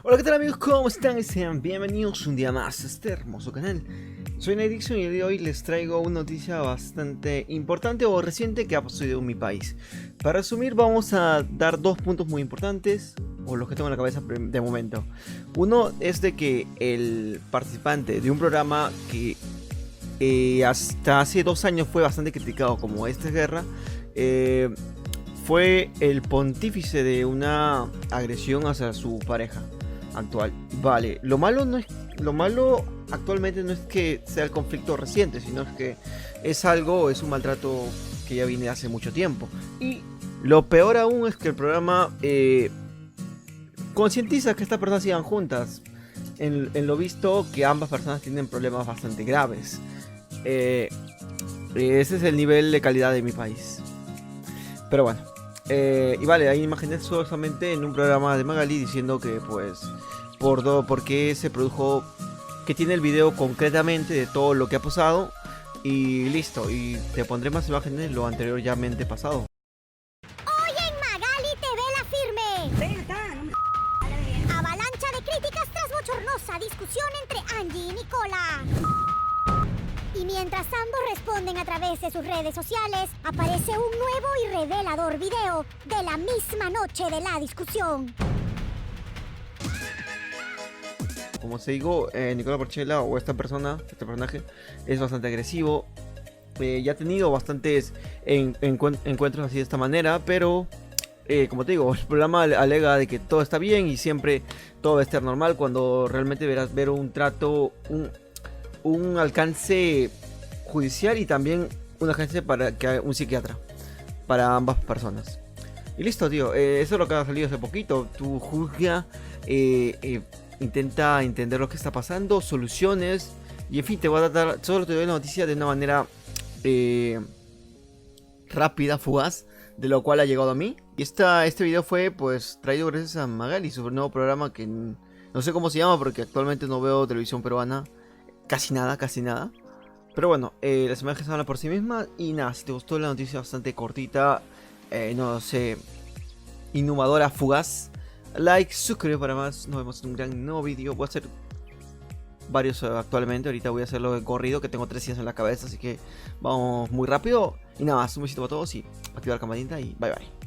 Hola, ¿qué tal amigos? ¿Cómo están? Sean bienvenidos un día más a este hermoso canal. Soy Nightdixon y el día de hoy les traigo una noticia bastante importante o reciente que ha sucedido en mi país. Para resumir, vamos a dar dos puntos muy importantes, o los que tengo en la cabeza de momento. Uno es de que el participante de un programa que hasta hace 2 años fue bastante criticado como Esta es Guerra, fue el pontífice de una agresión hacia su pareja actual. Vale, lo malo actualmente no es que sea el conflicto reciente, sino es que es un maltrato que ya viene hace mucho tiempo. Y lo peor aún es que el programa concientiza que estas personas sigan juntas. En lo visto que ambas personas tienen problemas bastante graves. Ese es el nivel de calidad de mi país. Pero bueno. Y vale, hay imágenes solamente en un programa de Magali diciendo que pues por qué se produjo, que tiene el video concretamente de todo lo que ha pasado y listo, y te pondré más imágenes de lo anteriormente pasado. Hoy en Magali TV La Firme. Avalancha de críticas tras bochornosa discusión entre Angie y Nicola. Y mientras ambos responden a través de sus redes sociales, aparece un nuevo y revelador video de la misma noche de la discusión. Como se digo, Nicola Porchela o este personaje es bastante agresivo. Ya ha tenido bastantes encuentros así de esta manera, pero como te digo, el programa alega de que todo está bien y siempre todo va a estar normal, cuando realmente verás ver un trato, un alcance judicial y también un alcance para que un psiquiatra para ambas personas. Y listo, tío, eso es lo que ha salido hace poquito. Tú juzga, intenta entender lo que está pasando, soluciones, y en fin, solo te doy la noticia de una manera rápida, fugaz, de lo cual ha llegado a mí. Y este video fue pues traído gracias a Magali, su nuevo programa que no sé cómo se llama porque actualmente no veo televisión peruana. Casi nada. Pero bueno, las imágenes hablan por sí mismas. Y nada, si te gustó la noticia bastante cortita, no sé, innovadora, fugaz, like, suscríbete para más. Nos vemos en un gran nuevo vídeo. Voy a hacer varios actualmente. Ahorita voy a hacerlo de corrido, que tengo 3 días en la cabeza, así que vamos muy rápido. Y nada más, un besito para todos y activar la campanita y bye bye.